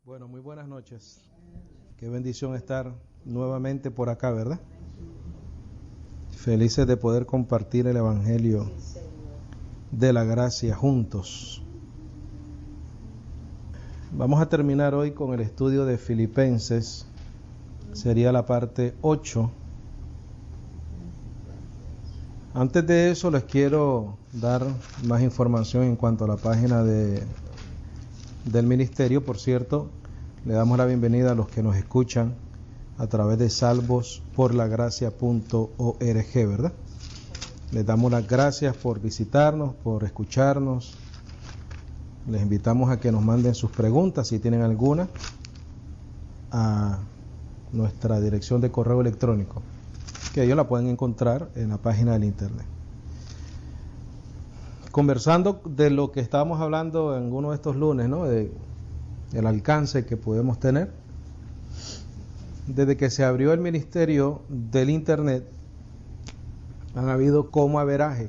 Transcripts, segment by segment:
Bueno, muy buenas noches. Qué bendición estar nuevamente por acá, ¿verdad? Felices de poder compartir el Evangelio de la gracia juntos. Vamos a terminar hoy con el estudio de Filipenses. Sería la parte 8. Antes de eso les quiero dar más información en cuanto a la página del ministerio. Por cierto, le damos la bienvenida a los que nos escuchan a través de salvosporlagracia.org, ¿verdad? Les damos las gracias por visitarnos, por escucharnos. Les invitamos a que nos manden sus preguntas, si tienen alguna, a nuestra dirección de correo electrónico, que ellos la pueden encontrar en la página del internet. Conversando de lo que estábamos hablando en uno de estos lunes, ¿no? De el alcance que podemos tener. Desde que se abrió el ministerio del internet, han habido como averaje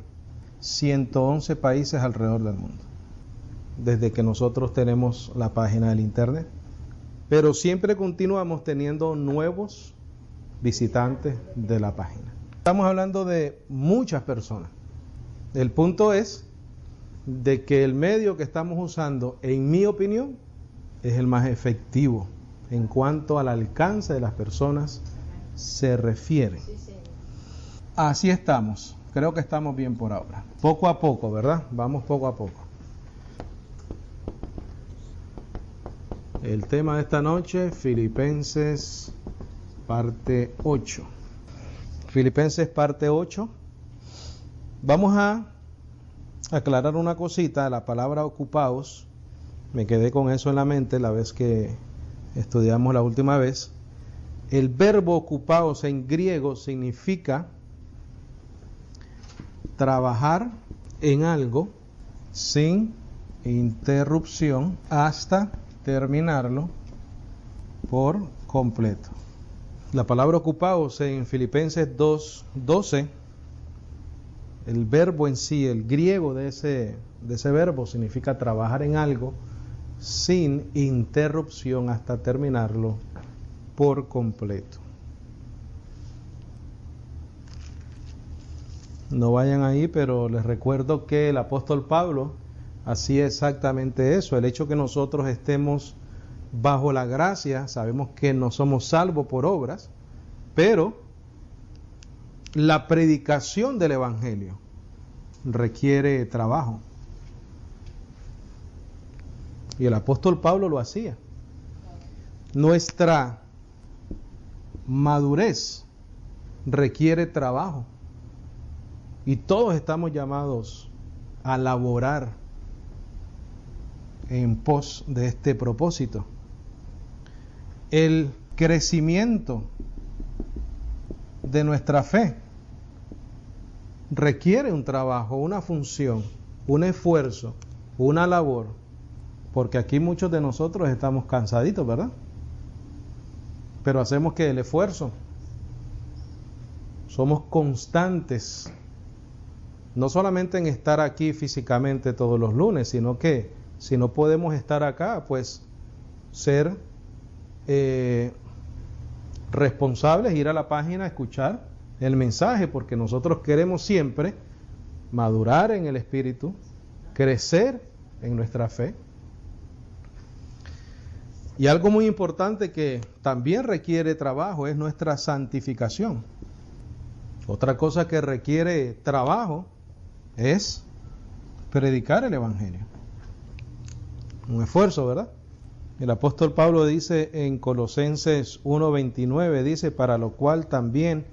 111 países alrededor del mundo, desde que nosotros tenemos la página del internet. Pero siempre continuamos teniendo nuevos visitantes de la página. Estamos hablando de muchas personas. El punto es de que el medio que estamos usando, en mi opinión, es el más efectivo en cuanto al alcance de las personas se refiere. Así estamos. Creo que estamos bien por ahora. Poco a poco, ¿verdad? Vamos poco a poco. El tema de esta noche, Filipenses parte 8. Filipenses parte 8. Vamos a aclarar una cosita. La palabra ocupaos, me quedé con eso en la mente la vez que estudiamos la última vez. El verbo ocupaos en griego significa trabajar en algo sin interrupción hasta terminarlo por completo. La palabra ocupaos en Filipenses 2:12, el verbo en sí, el griego de ese verbo significa trabajar en algo sin interrupción hasta terminarlo por completo. No vayan ahí, pero les recuerdo que el apóstol Pablo hacía exactamente eso. El hecho que nosotros estemos bajo la gracia, sabemos que no somos salvos por obras, pero la predicación del Evangelio requiere trabajo. Y el apóstol Pablo lo hacía. Nuestra madurez requiere trabajo. Y todos estamos llamados a laborar en pos de este propósito. El crecimiento de nuestra fe requiere un trabajo, una función, un esfuerzo, una labor. Porque aquí muchos de nosotros estamos cansaditos, ¿verdad? Pero hacemos que el esfuerzo. Somos constantes. No solamente en estar aquí físicamente todos los lunes, sino que si no podemos estar acá, pues ser responsables, ir a la página, escuchar el mensaje, porque nosotros queremos siempre madurar en el espíritu, crecer en nuestra fe. Y algo muy importante que también requiere trabajo es nuestra santificación. Otra cosa que requiere trabajo es predicar el Evangelio. Un esfuerzo, ¿verdad? El apóstol Pablo dice en Colosenses 1:29, dice, para lo cual también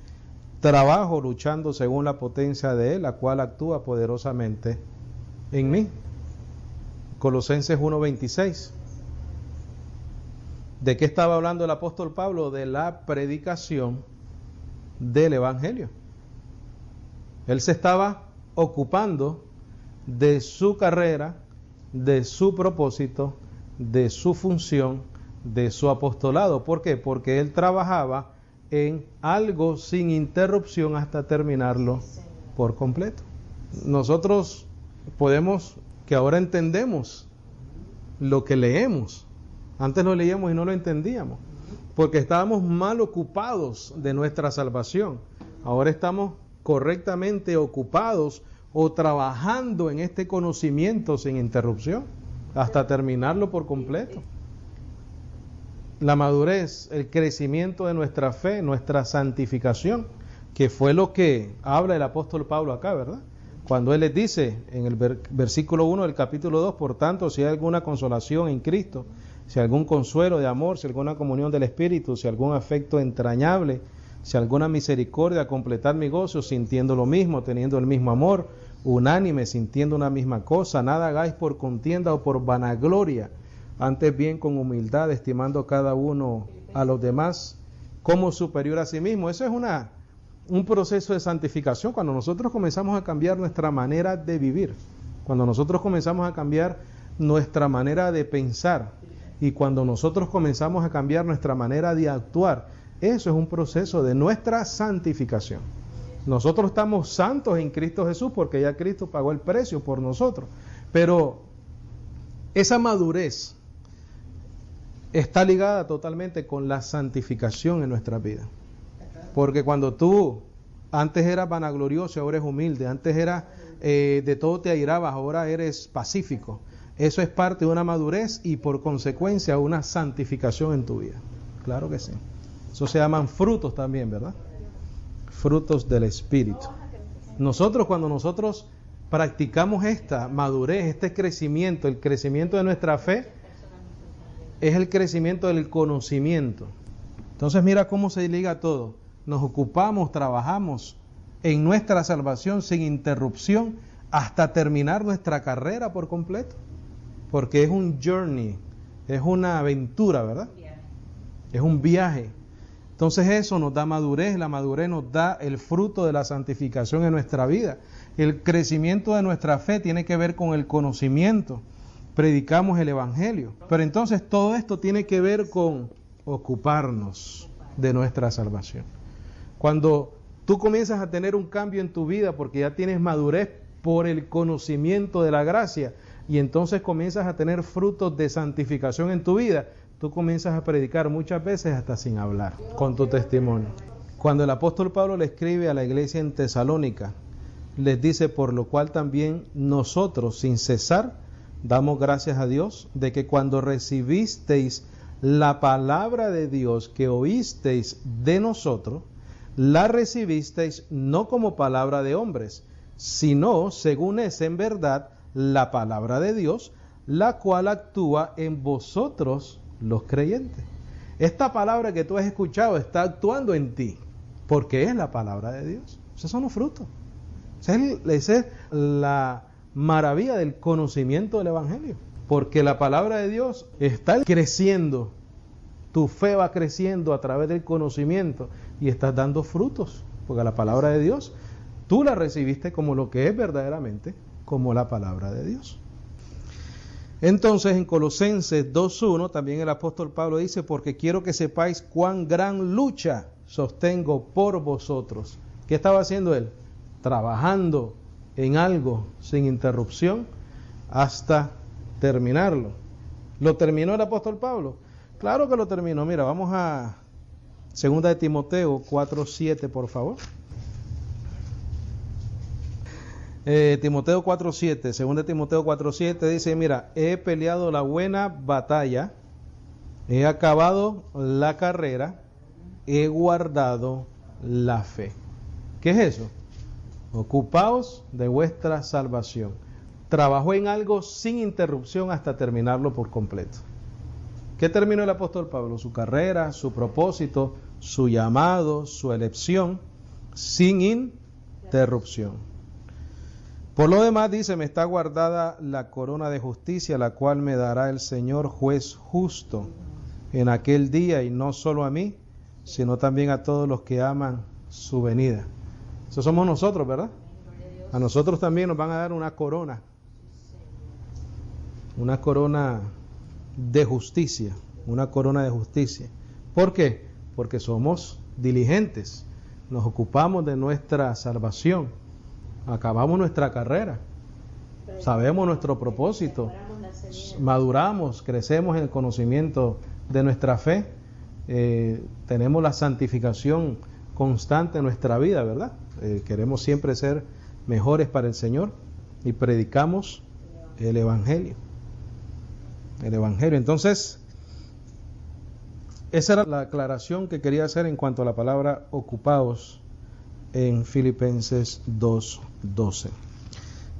trabajo luchando según la potencia de Él, la cual actúa poderosamente en mí. Colosenses 1:26. ¿De qué estaba hablando el apóstol Pablo? De la predicación del Evangelio. Él se estaba ocupando de su carrera, de su propósito, de su función, de su apostolado. ¿Por qué? Porque él trabajaba en algo sin interrupción hasta terminarlo por completo. Nosotros podemos, que ahora entendemos lo que leemos, Antes lo leíamos y no lo entendíamos, porque estábamos mal ocupados de nuestra salvación. Ahora estamos correctamente ocupados o trabajando en este conocimiento sin interrupción, hasta terminarlo por completo. La madurez, el crecimiento de nuestra fe, nuestra santificación, que fue lo que habla el apóstol Pablo acá, ¿verdad? Cuando él les dice en el versículo 1 del capítulo 2, por tanto, si hay alguna consolación en Cristo, si algún consuelo de amor, si alguna comunión del Espíritu, si algún afecto entrañable, si alguna misericordia, completad mi gozo, sintiendo lo mismo, teniendo el mismo amor, unánime, sintiendo una misma cosa, nada hagáis por contienda o por vanagloria, antes bien con humildad, estimando cada uno a los demás como superior a sí mismo. Eso es un proceso de santificación, cuando nosotros comenzamos a cambiar nuestra manera de vivir, cuando nosotros comenzamos a cambiar nuestra manera de pensar y cuando nosotros comenzamos a cambiar nuestra manera de actuar. Eso es un proceso de nuestra santificación. Nosotros estamos santos en Cristo Jesús porque ya Cristo pagó el precio por nosotros, pero esa madurez está ligada totalmente con la santificación en nuestra vida. Porque cuando tú antes eras vanaglorioso, ahora eres humilde, antes eras de todo te airabas, ahora eres pacífico. Eso es parte de una madurez y por consecuencia una santificación en tu vida. Claro que sí. Eso se llaman frutos también, ¿verdad? Frutos del Espíritu. Cuando nosotros practicamos esta madurez, este crecimiento, el crecimiento de nuestra fe, es el crecimiento del conocimiento. Entonces mira cómo se liga todo. Nos ocupamos, trabajamos en nuestra salvación sin interrupción hasta terminar nuestra carrera por completo. Porque es un journey, es una aventura, ¿verdad? Es un viaje. Entonces eso nos da madurez, la madurez nos da el fruto de la santificación en nuestra vida. El crecimiento de nuestra fe tiene que ver con el conocimiento. Predicamos el Evangelio. Pero entonces todo esto tiene que ver con ocuparnos de nuestra salvación. Cuando tú comienzas a tener un cambio en tu vida porque ya tienes madurez por el conocimiento de la gracia y entonces comienzas a tener frutos de santificación en tu vida, tú comienzas a predicar muchas veces hasta sin hablar, con tu testimonio. Cuando el apóstol Pablo le escribe a la iglesia en Tesalónica, les dice, por lo cual también nosotros sin cesar damos gracias a Dios de que cuando recibisteis la palabra de Dios que oísteis de nosotros, la recibisteis no como palabra de hombres, sino según es en verdad la palabra de Dios, la cual actúa en vosotros los creyentes. Esta palabra que tú has escuchado está actuando en ti, porque es la palabra de Dios. Esos son los frutos. Esa es la maravilla del conocimiento del Evangelio, porque la palabra de Dios está creciendo, tu fe va creciendo a través del conocimiento y estás dando frutos, porque la palabra de Dios, tú la recibiste como lo que es verdaderamente, como la palabra de Dios. Entonces en Colosenses 2:1 también el apóstol Pablo dice, porque quiero que sepáis cuán gran lucha sostengo por vosotros. ¿Qué estaba haciendo él? Trabajando en algo sin interrupción hasta terminarlo. ¿Lo terminó el apóstol Pablo? Claro que lo terminó. Mira, vamos a 2 de Timoteo 4:7, por favor. Timoteo 4:7, 2 de Timoteo 4:7 dice, mira, he peleado la buena batalla, he acabado la carrera, he guardado la fe. ¿Qué es eso? Ocupaos de vuestra salvación. Trabajó en algo sin interrupción hasta terminarlo por completo. ¿Qué terminó el apóstol Pablo? Su carrera, su propósito, su llamado, su elección, sin interrupción. Por lo demás dice, me está guardada la corona de justicia, la cual me dará el Señor juez justo en aquel día, y no solo a mí, sino también a todos los que aman su venida. Eso somos nosotros, ¿verdad? A nosotros también nos van a dar una corona de justicia, una corona de justicia. ¿Por qué? Porque somos diligentes, nos ocupamos de nuestra salvación, acabamos nuestra carrera, sabemos nuestro propósito maduramos, crecemos en el conocimiento de nuestra fe, tenemos la santificación constante en nuestra vida, ¿verdad? Queremos siempre ser mejores para el Señor y predicamos el Evangelio. El Evangelio. Entonces, esa era la aclaración que quería hacer en cuanto a la palabra ocupados en Filipenses 2:12.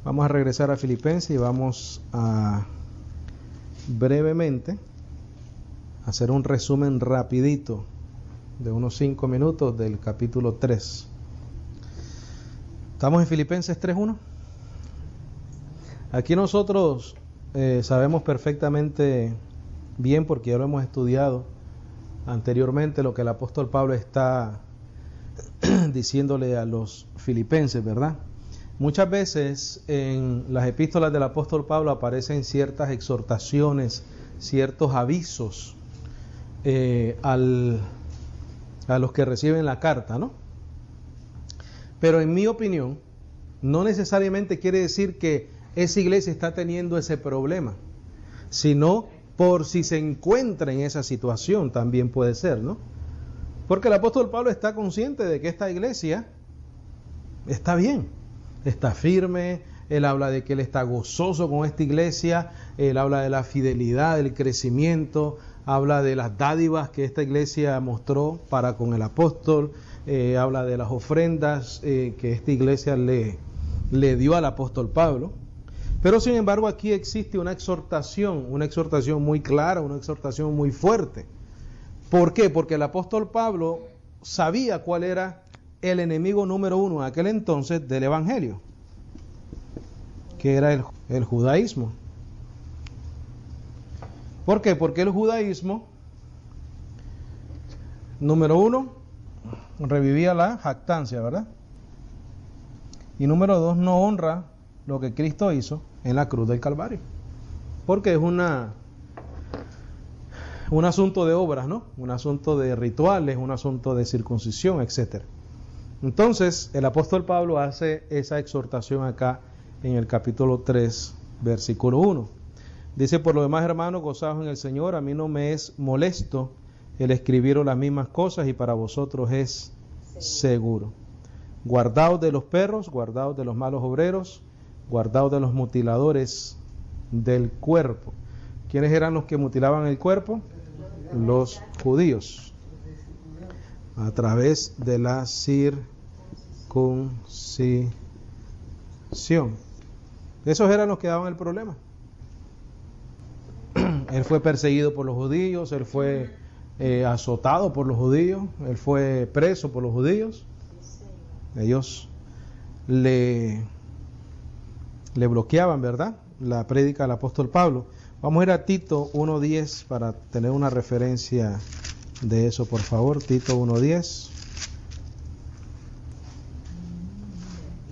Vamos a regresar a Filipenses y vamos a brevemente hacer un resumen rapidito de unos 5 minutos del capítulo 3. Estamos en Filipenses 3:1. Aquí nosotros sabemos perfectamente bien, porque ya lo hemos estudiado anteriormente, lo que el apóstol Pablo está diciéndole a los filipenses, ¿verdad? Muchas veces en las epístolas del apóstol Pablo aparecen ciertas exhortaciones, ciertos avisos a los que reciben la carta, ¿no? Pero en mi opinión, no necesariamente quiere decir que esa iglesia está teniendo ese problema, sino por si se encuentra en esa situación, también puede ser, ¿no? Porque el apóstol Pablo está consciente de que esta iglesia está bien, está firme. Él habla de que él está gozoso con esta iglesia, él habla de la fidelidad, del crecimiento, habla de las dádivas que esta iglesia mostró para con el apóstol, habla de las ofrendas que esta iglesia le dio al apóstol Pablo. Pero sin embargo aquí existe una exhortación muy clara, una exhortación muy fuerte. ¿Por qué? Porque el apóstol Pablo sabía cuál era el enemigo número uno en aquel entonces del evangelio, que era el judaísmo. ¿Por qué? Porque el judaísmo, número uno, revivía la jactancia, ¿verdad? Y número dos, no honra lo que Cristo hizo en la cruz del Calvario. Porque es un asunto de obras, ¿no? Un asunto de rituales, un asunto de circuncisión, etc. Entonces, el apóstol Pablo hace esa exhortación acá en el capítulo 3, versículo 1. Dice: por lo demás, hermanos, gozaos en el Señor. A mí no me es molesto el escribiros las mismas cosas, y para vosotros es seguro. Guardaos de los perros, guardaos de los malos obreros, guardaos de los mutiladores del cuerpo. ¿Quiénes eran los que mutilaban el cuerpo? Los judíos, a través de la circuncisión. Esos eran los que daban el problema. Él fue perseguido por los judíos, él fue azotado por los judíos, él fue preso por los judíos. Ellos le bloqueaban, ¿verdad?, la prédica del apóstol Pablo. Vamos a ir a Tito 1:10 para tener una referencia de eso, por favor. Tito 1:10.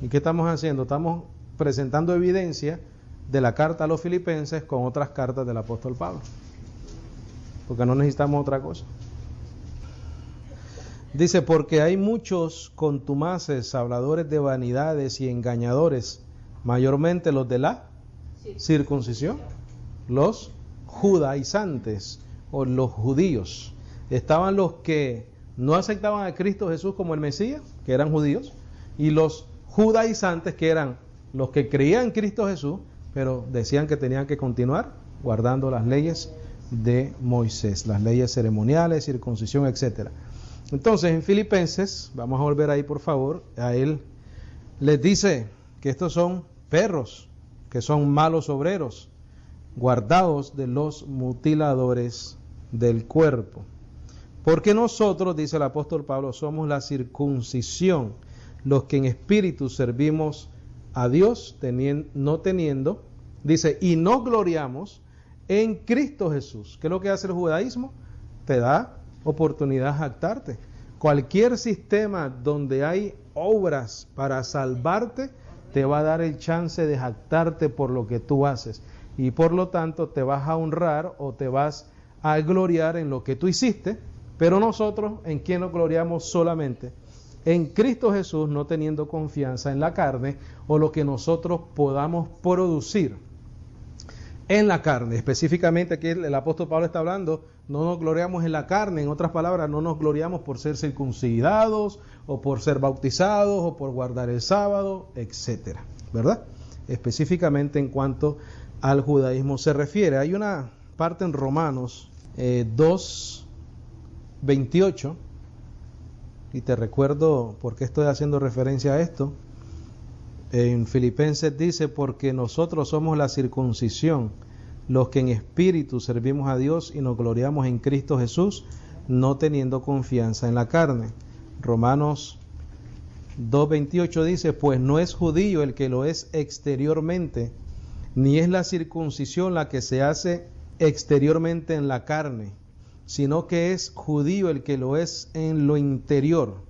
¿Y qué estamos haciendo? Estamos presentando evidencia de la carta a los filipenses con otras cartas del apóstol Pablo, porque no necesitamos otra cosa. Dice: porque hay muchos contumaces, habladores de vanidades y engañadores, mayormente los de la circuncisión, los judaizantes o los judíos. Estaban los que no aceptaban a Cristo Jesús como el Mesías, que eran judíos, y los judaizantes, que eran los que creían en Cristo Jesús, pero decían que tenían que continuar guardando las leyes de Moisés, las leyes ceremoniales, circuncisión, etc. Entonces, en Filipenses, vamos a volver ahí por favor, a él les dice que estos son perros, que son malos obreros, guardados de los mutiladores del cuerpo. Porque nosotros, dice el apóstol Pablo, somos la circuncisión, los que en espíritu servimos a Dios, no teniendo, dice, y nos gloriamos en Cristo Jesús. ¿Qué es lo que hace el judaísmo? Te da oportunidad de jactarte. Cualquier sistema donde hay obras para salvarte, te va a dar el chance de jactarte por lo que tú haces. Y por lo tanto te vas a honrar o te vas a gloriar en lo que tú hiciste. Pero nosotros, ¿en quién nos gloriamos solamente? En Cristo Jesús, no teniendo confianza en la carne o lo que nosotros podamos producir. en la carne. Específicamente aquí el apóstol Pablo está hablando, no nos gloriamos en la carne, en otras palabras, no nos gloriamos por ser circuncidados, o por ser bautizados, o por guardar el sábado, etcétera, ¿verdad? Específicamente en cuanto al judaísmo se refiere. Hay una parte en Romanos 2:28, y te recuerdo por qué estoy haciendo referencia a esto. En Filipenses dice, porque nosotros somos la circuncisión, los que en espíritu servimos a Dios y nos gloriamos en Cristo Jesús, no teniendo confianza en la carne. Romanos 2:28 dice, pues no es judío el que lo es exteriormente, ni es la circuncisión la que se hace exteriormente en la carne, sino que es judío el que lo es en lo interior,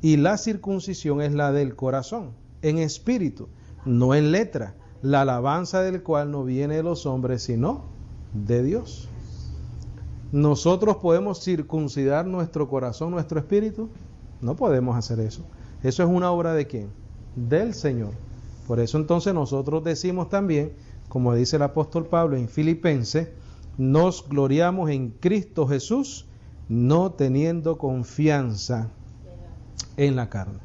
y la circuncisión es la del corazón, en espíritu, no en letra, la alabanza del cual no viene de los hombres, sino de Dios. ¿Nosotros podemos circuncidar nuestro corazón, nuestro espíritu? No podemos hacer eso. Eso es una obra ¿de quién? Del Señor. Por eso entonces nosotros decimos también, como dice el apóstol Pablo en Filipenses, nos gloriamos en Cristo Jesús, no teniendo confianza en la carne.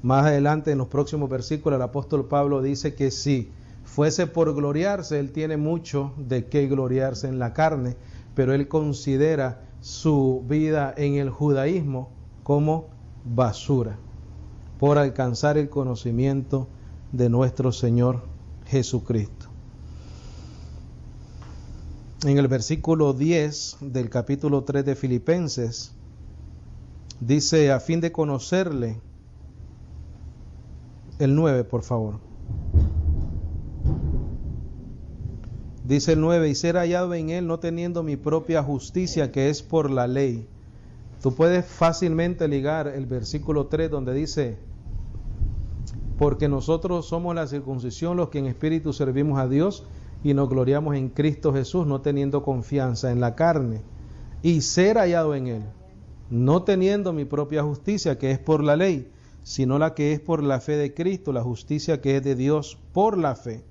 Más adelante en los próximos versículos el apóstol Pablo dice que si fuese por gloriarse, él tiene mucho de qué gloriarse en la carne, pero él considera su vida en el judaísmo como basura, por alcanzar el conocimiento de nuestro Señor Jesucristo. En el versículo 10 del capítulo 3 de Filipenses, dice, a fin de conocerle, el 9, por favor. Dice el 9, y ser hallado en él, no teniendo mi propia justicia, que es por la ley. Tú puedes fácilmente ligar el versículo 3, donde dice, porque nosotros somos la circuncisión, los que en espíritu servimos a Dios, y nos gloriamos en Cristo Jesús, no teniendo confianza en la carne. Y ser hallado en él, no teniendo mi propia justicia, que es por la ley, sino la que es por la fe de Cristo, la justicia que es de Dios por la fe,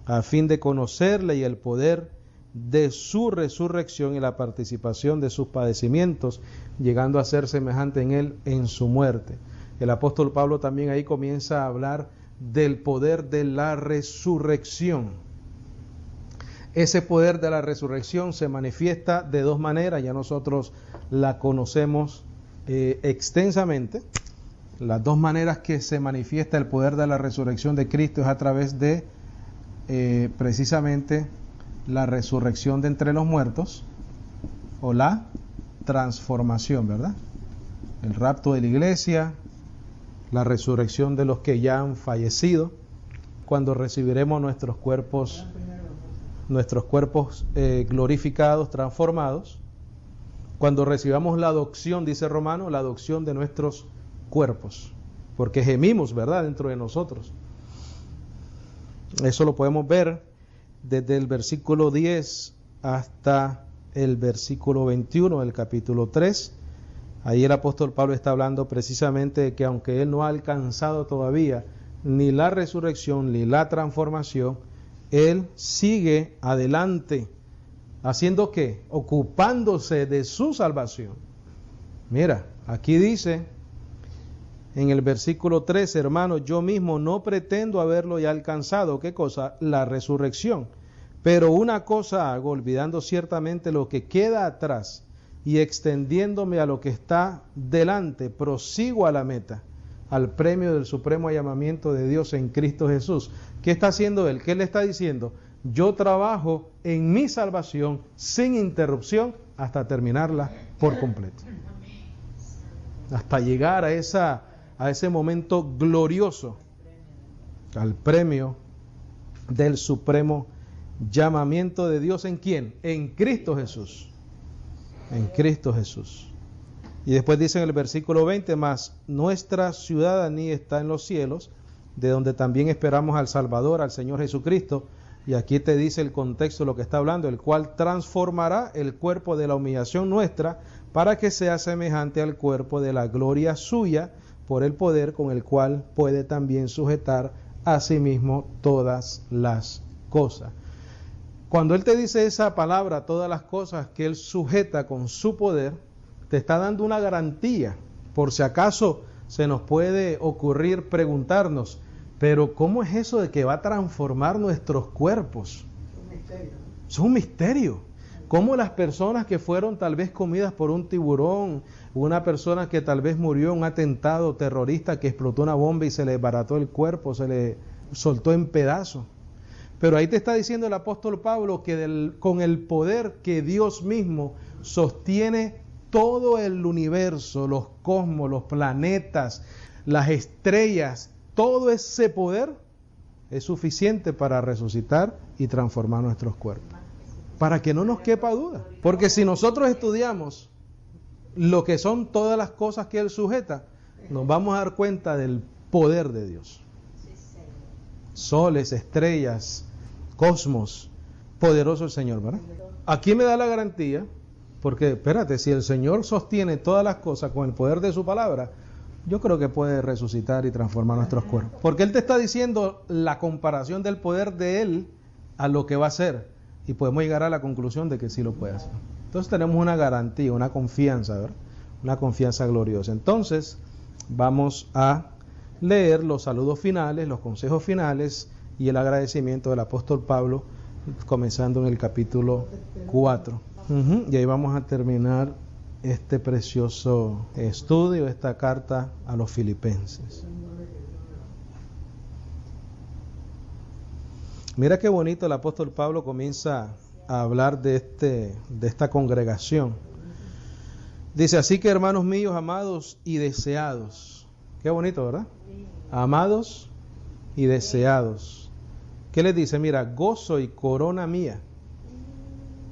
a fin de conocerle y el poder de su resurrección y la participación de sus padecimientos, llegando a ser semejante en él en su muerte. El apóstol Pablo también ahí comienza a hablar del poder de la resurrección. Ese poder de la resurrección se manifiesta de dos maneras, ya nosotros la conocemos extensamente. Las dos maneras que se manifiesta el poder de la resurrección de Cristo es a través de precisamente la resurrección de entre los muertos o la transformación, ¿verdad? El rapto de la iglesia, la resurrección de los que ya han fallecido, cuando recibiremos nuestros cuerpos glorificados, transformados, cuando recibamos la adopción, dice Romano, la adopción de nuestros cuerpos, porque gemimos, ¿verdad?, dentro de nosotros. Eso lo podemos ver desde el versículo 10 hasta el versículo 21 del capítulo 3. Ahí el apóstol Pablo está hablando precisamente de que aunque él no ha alcanzado todavía ni la resurrección ni la transformación, él sigue adelante, haciendo ¿qué? Ocupándose de su salvación. Mira, aquí dice en el versículo 3, hermanos, yo mismo no pretendo haberlo ya alcanzado. ¿Qué cosa? La resurrección. Pero una cosa hago, olvidando ciertamente lo que queda atrás y extendiéndome a lo que está delante, prosigo a la meta, al premio del supremo llamamiento de Dios en Cristo Jesús. ¿Qué está haciendo él? ¿Qué le está diciendo? Yo trabajo en mi salvación sin interrupción hasta terminarla por completo. Hasta llegar a ese momento glorioso, al premio del supremo llamamiento de Dios. ¿En quién? En Cristo Jesús. En Cristo Jesús. Y después dice en el versículo 20, más nuestra ciudadanía está en los cielos, de donde también esperamos al Salvador, al Señor Jesucristo. Y aquí te dice el contexto de lo que está hablando, el cual transformará el cuerpo de la humillación nuestra para que sea semejante al cuerpo de la gloria suya, por el poder con el cual puede también sujetar a sí mismo todas las cosas. Cuando Él te dice esa palabra, todas las cosas que Él sujeta con su poder, te está dando una garantía. Por si acaso se nos puede ocurrir preguntarnos, pero ¿cómo es eso de que va a transformar nuestros cuerpos? Es un misterio. ¿Cómo las personas que fueron tal vez comidas por un tiburón, una persona que tal vez murió en un atentado terrorista que explotó una bomba y se le desbarató el cuerpo, se le soltó en pedazos? Pero ahí te está diciendo el apóstol Pablo que con el poder que Dios mismo sostiene todo el universo, los cosmos, los planetas, las estrellas, todo ese poder es suficiente para resucitar y transformar nuestros cuerpos. Para que no nos quepa duda. Porque si nosotros estudiamos lo que son todas las cosas que Él sujeta, nos vamos a dar cuenta del poder de Dios. Soles, estrellas, cosmos, poderoso el Señor, ¿verdad? Aquí me da la garantía, porque espérate, si el Señor sostiene todas las cosas con el poder de su palabra, yo creo que puede resucitar y transformar nuestros cuerpos. Porque Él te está diciendo la comparación del poder de Él a lo que va a hacer, y podemos llegar a la conclusión de que sí lo puede hacer. Entonces tenemos una garantía, una confianza, ¿verdad? Una confianza gloriosa. Entonces vamos a leer los saludos finales, los consejos finales y el agradecimiento del apóstol Pablo, comenzando en el capítulo 4. Y ahí vamos a terminar este precioso estudio, esta carta a los filipenses. Mira qué bonito el apóstol Pablo comienza a hablar de esta congregación. Dice, así que hermanos míos, amados y deseados. Qué bonito, ¿verdad? Amados y deseados. ¿Qué les dice? Mira, gozo y corona mía.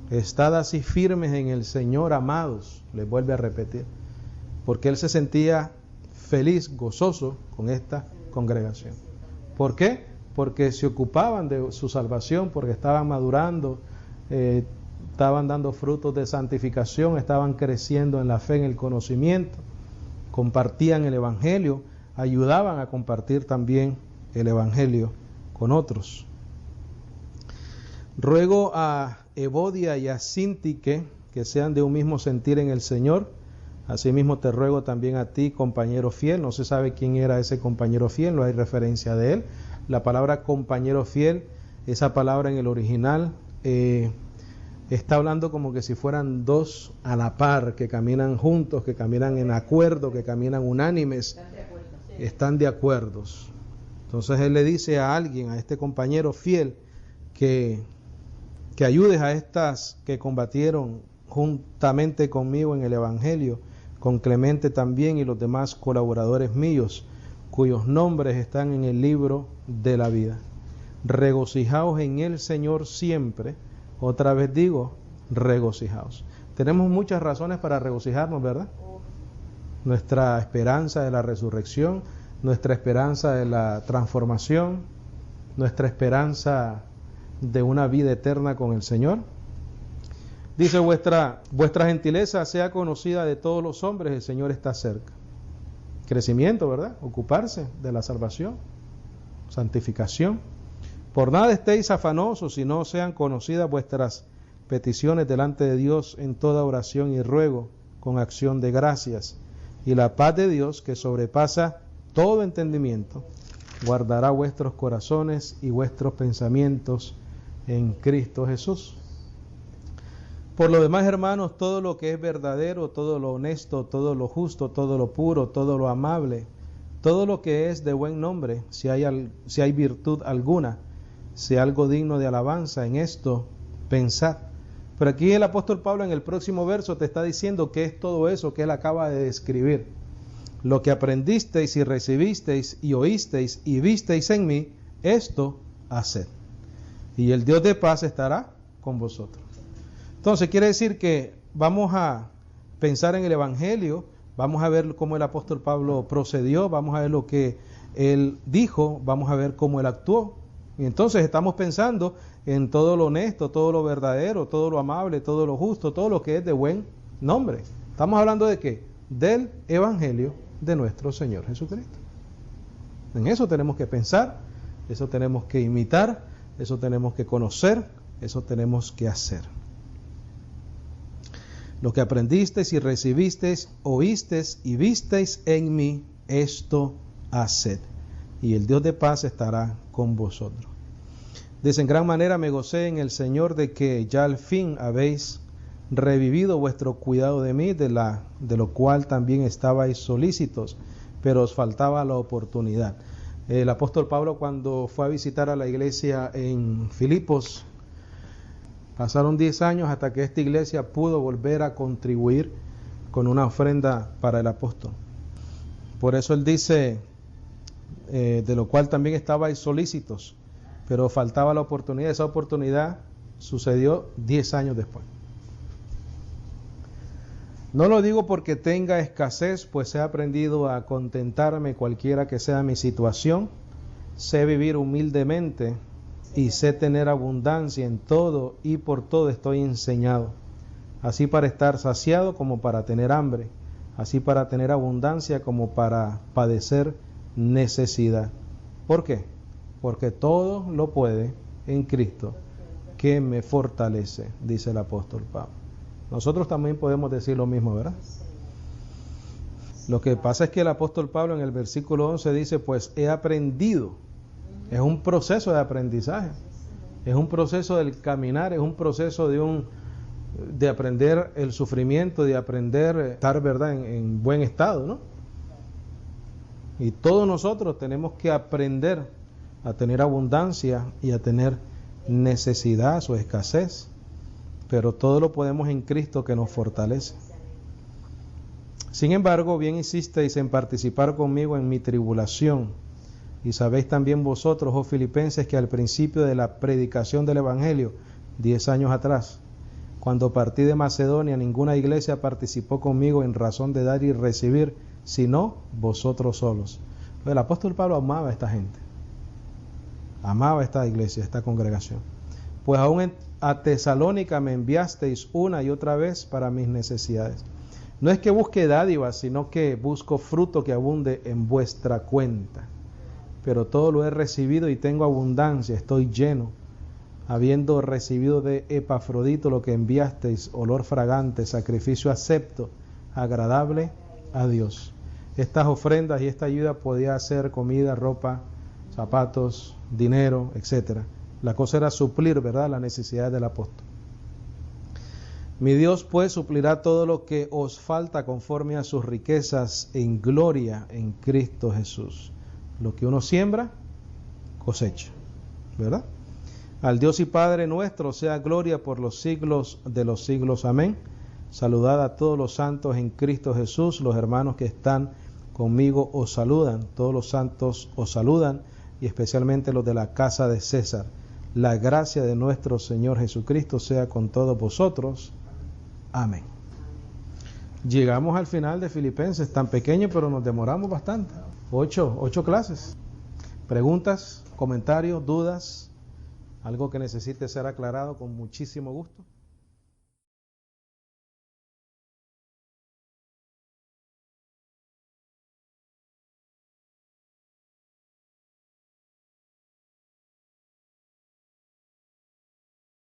Estad así firmes en el Señor, amados. Les vuelve a repetir. Porque él se sentía feliz, gozoso con esta congregación. ¿Por qué? Porque se ocupaban de su salvación, porque estaban madurando, estaban dando frutos de santificación, estaban creciendo en la fe, en el conocimiento, compartían el Evangelio, ayudaban a compartir también el Evangelio con otros. Ruego a Evodia y a Síntique que sean de un mismo sentir en el Señor. Asimismo te ruego también a ti, compañero fiel. No se sabe quién era ese compañero fiel, no hay referencia de él. La palabra compañero fiel, esa palabra en el original, está hablando como que si fueran dos a la par, que caminan juntos, que caminan en acuerdo, que caminan unánimes, están de acuerdo. Entonces él le dice a alguien, a este compañero fiel, que ayudes a estas que combatieron juntamente conmigo en el Evangelio, con Clemente también y los demás colaboradores míos, cuyos nombres están en el libro de la vida. Regocijaos en el Señor siempre. Otra vez digo, regocijaos. Tenemos muchas razones para regocijarnos, ¿verdad? Nuestra esperanza de la resurrección, nuestra esperanza de la transformación, nuestra esperanza de una vida eterna con el Señor. Dice, vuestra gentileza sea conocida de todos los hombres, el Señor está cerca. Crecimiento, ¿verdad? Ocuparse de la salvación, santificación. Por nada estéis afanosos, sino sean conocidas vuestras peticiones delante de Dios en toda oración y ruego, con acción de gracias. Y la paz de Dios, que sobrepasa todo entendimiento, guardará vuestros corazones y vuestros pensamientos en Cristo Jesús. Por lo demás, hermanos, todo lo que es verdadero, todo lo honesto, todo lo justo, todo lo puro, todo lo amable, todo lo que es de buen nombre, si hay virtud alguna, si algo digno de alabanza, en esto pensad. Pero aquí el apóstol Pablo en el próximo verso te está diciendo que es todo eso que él acaba de describir. Lo que aprendisteis y recibisteis y oísteis y visteis en mí, esto haced. Y el Dios de paz estará con vosotros. Entonces quiere decir que vamos a pensar en el Evangelio, vamos a ver cómo el apóstol Pablo procedió, vamos a ver lo que él dijo, vamos a ver cómo él actuó. Y entonces estamos pensando en todo lo honesto, todo lo verdadero, todo lo amable, todo lo justo, todo lo que es de buen nombre. ¿Estamos hablando de qué? Del Evangelio de nuestro Señor Jesucristo. En eso tenemos que pensar, eso tenemos que imitar, eso tenemos que conocer Eso tenemos que hacer. Lo que aprendisteis y recibisteis, oísteis y visteis en mí, esto haced, y el Dios de paz estará con vosotros. Dice, en gran manera me gocé en el Señor de que ya al fin habéis revivido vuestro cuidado de mí, de lo cual también estabais solícitos, pero os faltaba la oportunidad. El apóstol Pablo, cuando fue a visitar a la iglesia en Filipos, pasaron 10 años hasta que esta iglesia pudo volver a contribuir con una ofrenda para el apóstol. Por eso él dice, de lo cual también estabais solícitos, pero faltaba la oportunidad. Esa oportunidad sucedió 10 años después. No lo digo porque tenga escasez, pues he aprendido a contentarme cualquiera que sea mi situación. Sé vivir humildemente y sé tener abundancia en todo, y por todo estoy enseñado, así para estar saciado como para tener hambre, así para tener abundancia como para padecer necesidad. ¿Por qué? Porque todo lo puede en Cristo que me fortalece, dice el apóstol Pablo. Nosotros también podemos decir lo mismo, ¿verdad? Lo que pasa es que el apóstol Pablo en el versículo 11 dice, pues he aprendido. Es un proceso de aprendizaje, es un proceso del caminar, es un proceso de aprender el sufrimiento, de aprender estar, ¿verdad?, en buen estado, ¿no? Y todos nosotros tenemos que aprender a tener abundancia y a tener necesidad o escasez, pero todo lo podemos en Cristo que nos fortalece. Sin embargo, bien hicisteis en participar conmigo en mi tribulación, y sabéis también vosotros, oh filipenses, que al principio de la predicación del Evangelio, 10 años atrás, cuando partí de Macedonia, ninguna iglesia participó conmigo en razón de dar y recibir, sino vosotros solos. El apóstol Pablo amaba a esta gente, amaba a esta iglesia, a esta congregación. Pues aún a Tesalónica me enviasteis una y otra vez para mis necesidades. No es que busque dádivas, sino que busco fruto que abunde en vuestra cuenta. Pero todo lo he recibido y tengo abundancia, estoy lleno, habiendo recibido de Epafrodito lo que enviasteis, olor fragante, sacrificio acepto, agradable a Dios. Estas ofrendas y esta ayuda podía ser comida, ropa, zapatos, dinero, etc. La cosa era suplir, ¿verdad?, las necesidades del apóstol. Mi Dios pues suplirá todo lo que os falta conforme a sus riquezas en gloria en Cristo Jesús. Lo que uno siembra, cosecha, ¿verdad? Al Dios y Padre nuestro sea gloria por los siglos de los siglos. Amén. Saludad a todos los santos en Cristo Jesús. Los hermanos que están conmigo os saludan. Todos los santos os saludan, y especialmente los de la casa de César. La gracia de nuestro Señor Jesucristo sea con todos vosotros. Amén. Llegamos al final de Filipenses, tan pequeño, pero nos demoramos bastante. 8 clases. Preguntas, comentarios, dudas, algo que necesite ser aclarado, con muchísimo gusto.